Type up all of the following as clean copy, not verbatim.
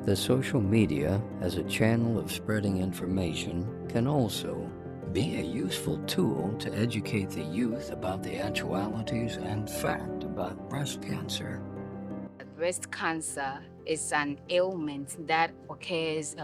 The social media, as a channel of spreading information, can also be a useful tool to educate the youth about the actualities and fact about breast cancer. Breast cancer is an ailment that occurs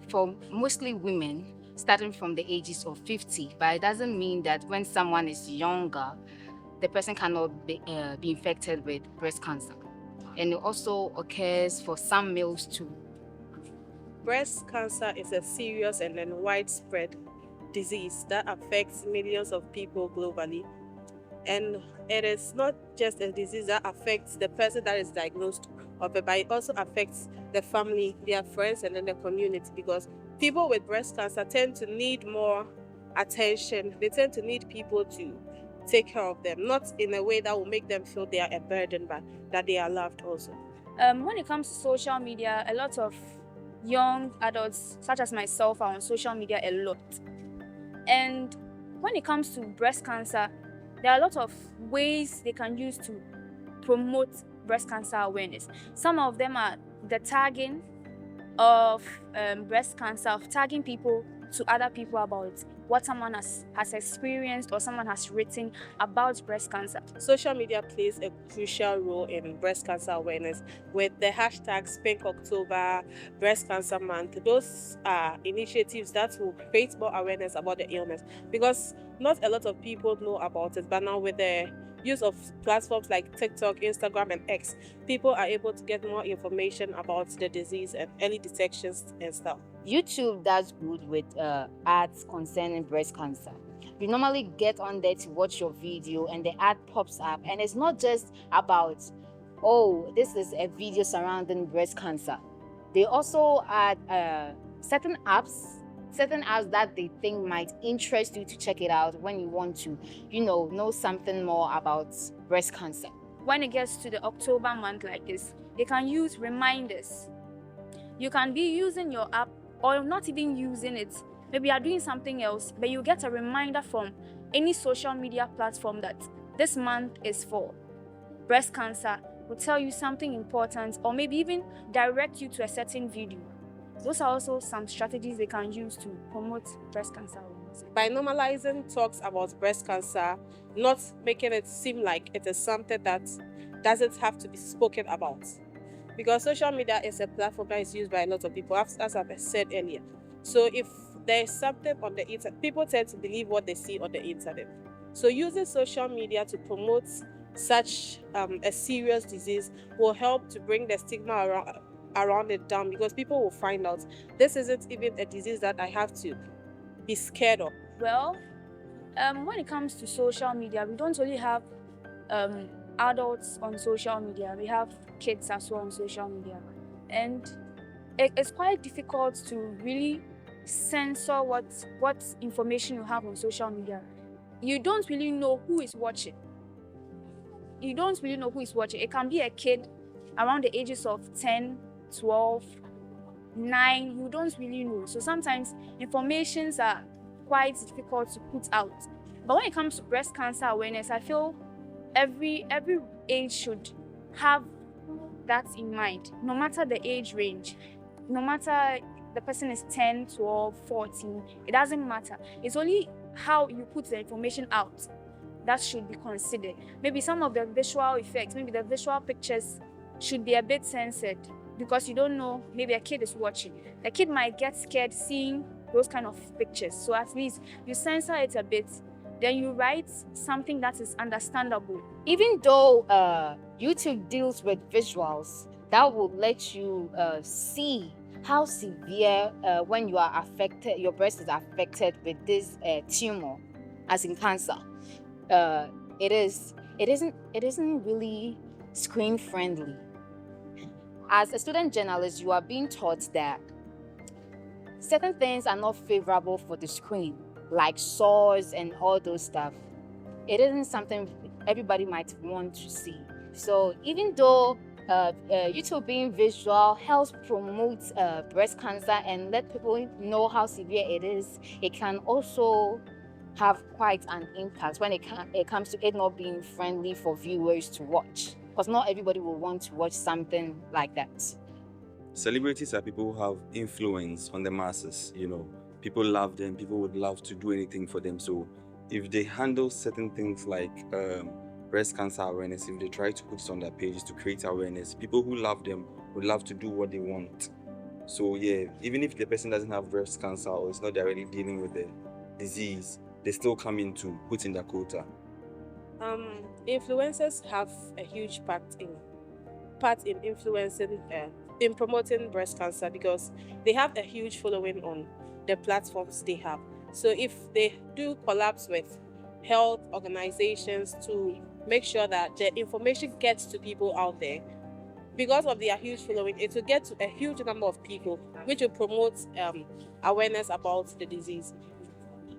for mostly women starting from the ages of 50, but it doesn't mean that when someone is younger, the person cannot be infected with breast cancer. And it also occurs for some males too. Breast cancer is a serious and then widespread disease that affects millions of people globally. And it is not just a disease that affects the person that is diagnosed of it, but it also affects the family, their friends, and then the community, because people with breast cancer tend to need more attention. They tend to need people to take care of them, not in a way that will make them feel they are a burden, but that they are loved also. When it comes to social media, a lot of young adults, such as myself, are on social media a lot. And when it comes to breast cancer, there are a lot of ways they can use to promote breast cancer awareness. Some of them are the tagging of breast cancer, of tagging people to other people about what someone has experienced or someone has written about breast cancer. Social media plays a crucial role in breast cancer awareness with the hashtags Pink October, Breast Cancer Month. Those are initiatives that will create more awareness about the illness, because not a lot of people know about it, but now with the use of platforms like TikTok, Instagram, and X, people are able to get more information about the disease and early detections and stuff. YouTube does good with ads concerning breast cancer. You normally get on there to watch your video and the ad pops up, and it's not just about, oh, this is a video surrounding breast cancer. They also add certain apps that they think might interest you to check it out when you want to, know something more about breast cancer. When it gets to the October month like this, they can use reminders. You can be using your app or not even using it. Maybe you are doing something else, but you get a reminder from any social media platform that this month is for breast cancer, will tell you something important, or maybe even direct you to a certain video. Those are also some strategies they can use to promote breast cancer awareness. By normalizing talks about breast cancer, not making it seem like it is something that doesn't have to be spoken about. Because social media is a platform that is used by a lot of people, as I've said earlier. So if there's something on the internet, people tend to believe what they see on the internet. So using social media to promote such a serious disease will help to bring the stigma around it down, because people will find out this isn't even a disease that I have to be scared of. Well, when it comes to social media, we don't only have adults on social media, we have kids as well on social media, and it's quite difficult to really censor what information you have on social media. You don't really know who is watching. It can be a kid around the ages of 10, 12, 9, you don't really know. So sometimes informations are quite difficult to put out. But when it comes to breast cancer awareness, I feel every age should have that in mind, no matter the age range, no matter the person is 10, 12, 14, it doesn't matter. It's only how you put the information out that should be considered. Maybe some of the visual effects, maybe the visual pictures should be a bit censored, because you don't know, maybe a kid is watching. The kid might get scared seeing those kind of pictures. So at least you censor it a bit, then you write something that is understandable. Even though YouTube deals with visuals, that will let you see how severe when you are affected, your breast is affected with this tumor, as in cancer. It isn't really screen friendly. As a student journalist, you are being taught that certain things are not favorable for the screen, like sores and all those stuff. It isn't something everybody might want to see. So even though YouTube being visual helps promote breast cancer and let people know how severe it is, it can also have quite an impact when it comes to it not being friendly for viewers to watch, because not everybody will want to watch something like that. Celebrities are people who have influence on the masses, you know. People love them, people would love to do anything for them. So if they handle certain things like breast cancer awareness, if they try to put it on their pages to create awareness, people who love them would love to do what they want. So yeah, even if the person doesn't have breast cancer or is not directly dealing with the disease, they still come in to put in their quota. Influencers have a huge part in influencing in promoting breast cancer because they have a huge following on the platforms they have. So if they do collabs with health organizations to make sure that the information gets to people out there, because of their huge following, it will get to a huge number of people, which will promote awareness about the disease.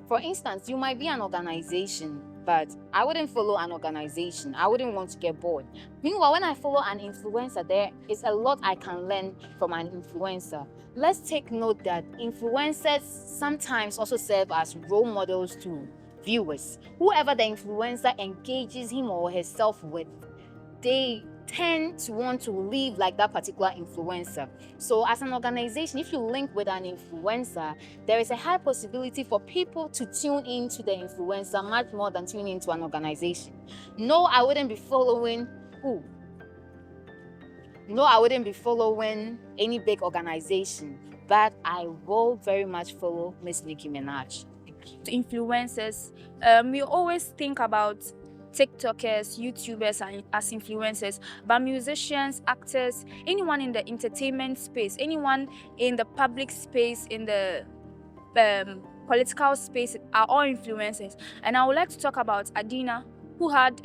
For instance, you might be an organization, but I wouldn't follow an organization. I wouldn't want to get bored. Meanwhile, when I follow an influencer, there is a lot I can learn from an influencer. Let's take note that influencers sometimes also serve as role models to viewers. Whoever the influencer engages him or herself with, they tend to want to live like that particular influencer. So as an organization, if you link with an influencer, there is a high possibility for people to tune into the influencer much more than tune into an organization. No, I wouldn't be following any big organization, but I will very much follow Miss Nicki Minaj. Influencers, we always think about TikTokers, YouTubers as influencers, but musicians, actors, anyone in the entertainment space, anyone in the public space, in the political space are all influencers. And I would like to talk about Adina, who had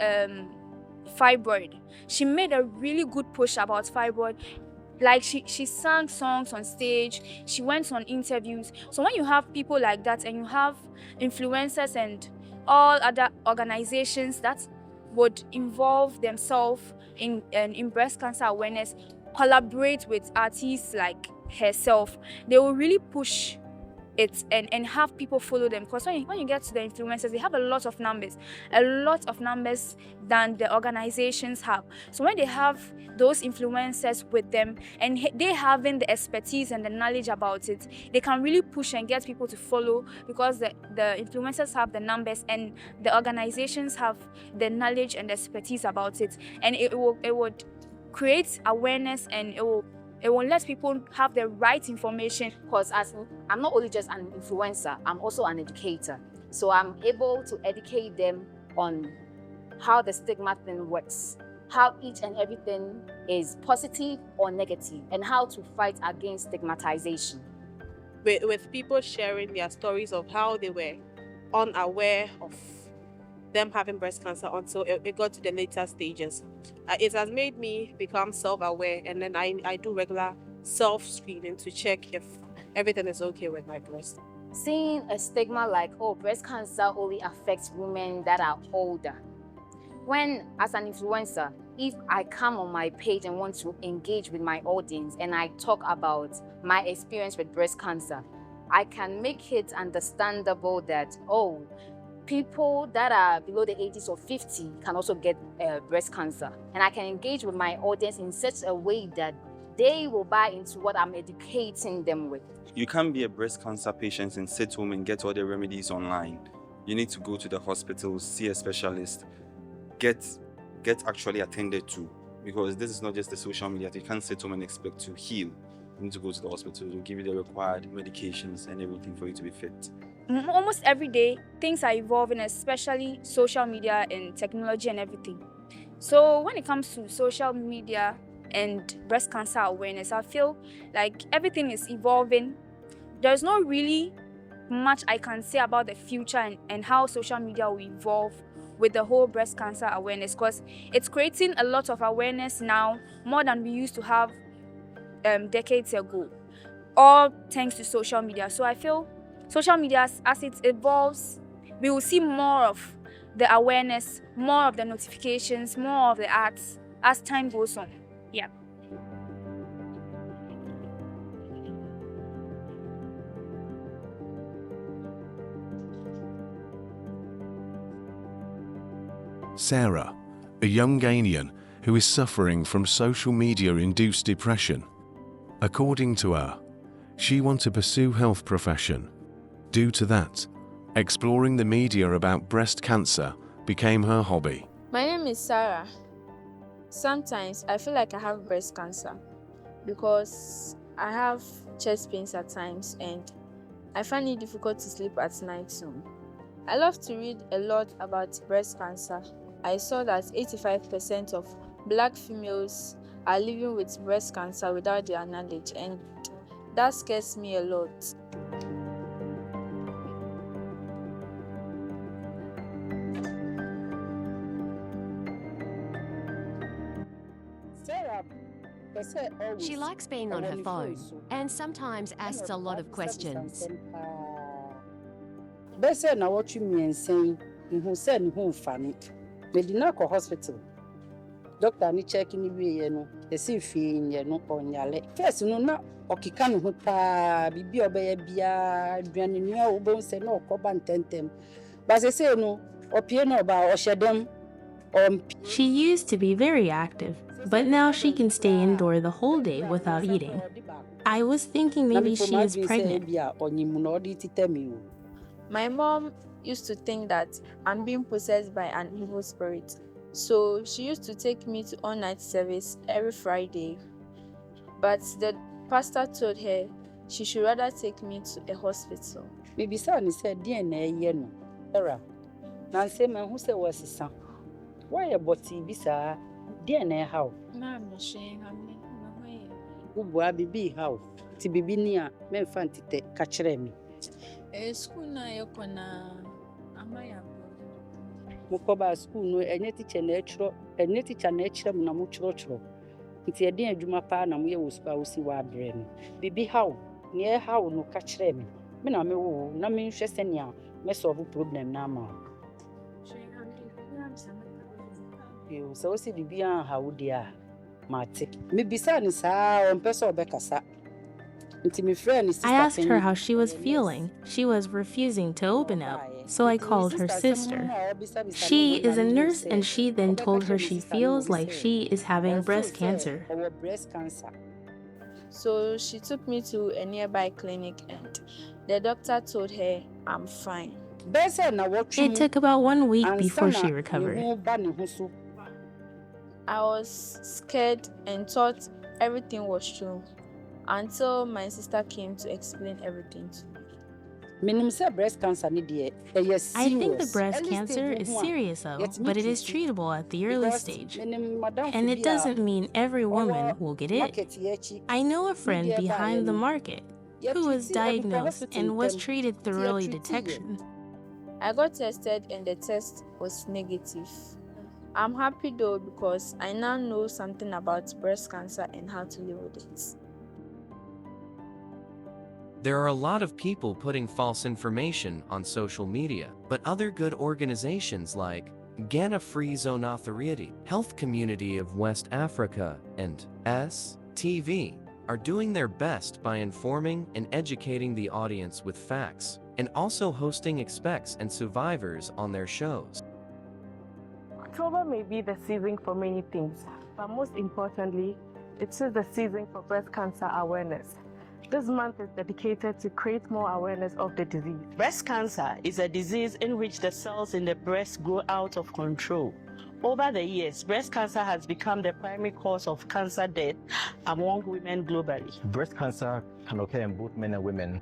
fibroid. She made a really good push about fibroid. Like she sang songs on stage, she went on interviews. So when you have people like that and you have influencers and all other organizations that would involve themselves in breast cancer awareness, collaborate with artists like herself, they will really push it and have people follow them. Because when you get to the influencers, they have a lot of numbers than the organizations have. So when they have those influencers with them and they having the expertise and the knowledge about it, they can really push and get people to follow, because the influencers have the numbers and the organizations have the knowledge and expertise about it, and it would create awareness, and it will let people have the right information. Because I'm not only just an influencer, I'm also an educator. So I'm able to educate them on how the stigma thing works, how each and everything is positive or negative, and how to fight against stigmatization. With people sharing their stories of how they were unaware of them having breast cancer until it got to the later stages. It has made me become self-aware, and then I do regular self-screening to check if everything is okay with my breast. Seeing a stigma like, oh, breast cancer only affects women that are older. When, as an influencer, if I come on my page and want to engage with my audience and I talk about my experience with breast cancer, I can make it understandable that, oh, people that are below the ages of 50 can also get breast cancer. And I can engage with my audience in such a way that they will buy into what I'm educating them with. You can't be a breast cancer patient and sit home and get all the remedies online. You need to go to the hospital, see a specialist, get actually attended to, because this is not just the social media. You can't sit home and expect to heal. You need to go to the hospital. They'll give you the required medications and everything for you to be fit. Almost every day, things are evolving, especially social media and technology and everything. So when it comes to social media and breast cancer awareness, I feel like everything is evolving. There's not really much I can say about the future and how social media will evolve with the whole breast cancer awareness, because it's creating a lot of awareness now, more than we used to have decades ago, all thanks to social media. So I feel social media, as it evolves, we will see more of the awareness, more of the notifications, more of the ads as time goes on. Yeah. Sarah, a young Ghanaian who is suffering from social media-induced depression. According to her, she wanted to pursue health profession. Due to that, exploring the media about breast cancer became her hobby. My name is Sarah. Sometimes I feel like I have breast cancer because I have chest pains at times and I find it difficult to sleep at night soon. I love to read a lot about breast cancer. I saw that 85% of Black females are living with breast cancer without their knowledge, and that scares me a lot. She likes being on her phone and sometimes asks a lot of questions. Bese na watch me and saying, "Who said who funny?" Medina ko hospital. Doctor ni check ni we no. E si fi nye no onyale. First no na okika no ho pa bibi obeye bia aduane nua wo bon se na okoba ntentem. But say no opie no ba ohyedem. She used to be very active, but now she can stay indoor the whole day without eating. I was thinking maybe she is pregnant. My mom used to think that I'm being possessed by an evil spirit, so she used to take me to all-night service every Friday. But the pastor told her she should rather take me to a hospital. Maybe son said, "Dear no, Era, Nancy, man, who said was his son? Why about Bisa? Dear na how? Ma'am, shame, I'm Ubwa bibi how? Tibibi near men fantite catchere me. school na yokona amaya. Mukoba school no any teacher natural, and any teacher nature na muchro. It's a dear Juma pa na we was spousey wa brain. Bibi how? Near how no catchere me. Mina me wo, na me shesenia, me solve problem na ma. You so see the beer how dear Marty. Maybe son is on person Becassa. I asked her how she was feeling. She was refusing to open up, so I called her sister. She is a nurse, and she then told her she feels like she is having breast cancer. So she took me to a nearby clinic and the doctor told her I'm fine. It took about 1 week before she recovered. I was scared and thought everything was true until my sister came to explain everything to me. I think the breast cancer is serious though, but it is treatable at the early stage. And it doesn't mean every woman will get it. I know a friend behind the market who was diagnosed and was treated through early detection. I got tested and the test was negative. I'm happy though because I now know something about breast cancer and how to live with it. There are a lot of people putting false information on social media, but other good organizations like Ghana Free Zone Authority, Health Community of West Africa, and STV are doing their best by informing and educating the audience with facts, and also hosting experts and survivors on their shows. October may be the season for many things, but most importantly, it is the season for breast cancer awareness. This month is dedicated to create more awareness of the disease. Breast cancer is a disease in which the cells in the breast grow out of control. Over the years, breast cancer has become the primary cause of cancer death among women globally. Breast cancer can occur in both men and women.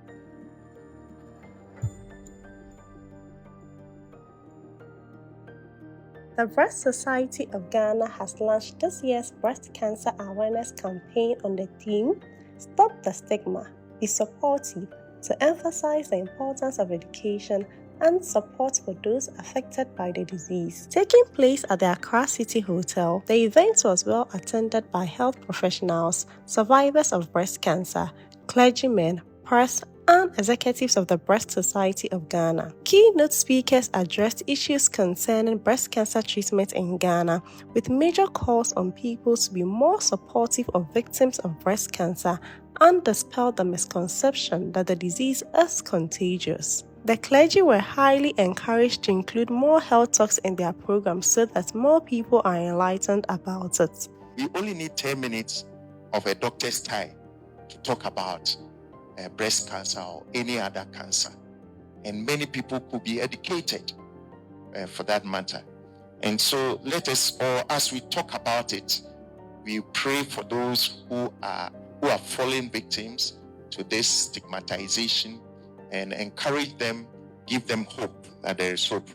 The Breast Society of Ghana has launched this year's breast cancer awareness campaign on the theme Stop the Stigma, Be Supportive, to emphasize the importance of education and support for those affected by the disease. Taking place at the Accra City Hotel, the event was well attended by health professionals, survivors of breast cancer, clergymen, press, and executives of the Breast Society of Ghana. Keynote speakers addressed issues concerning breast cancer treatment in Ghana, with major calls on people to be more supportive of victims of breast cancer and dispel the misconception that the disease is contagious. The clergy were highly encouraged to include more health talks in their program so that more people are enlightened about it. We only need 10 minutes of a doctor's time to talk about breast cancer or any other cancer. And many people could be educated for that matter. And so let us all, as we talk about it, we pray for those who are fallen victims to this stigmatization and encourage them, give them hope that there is hope.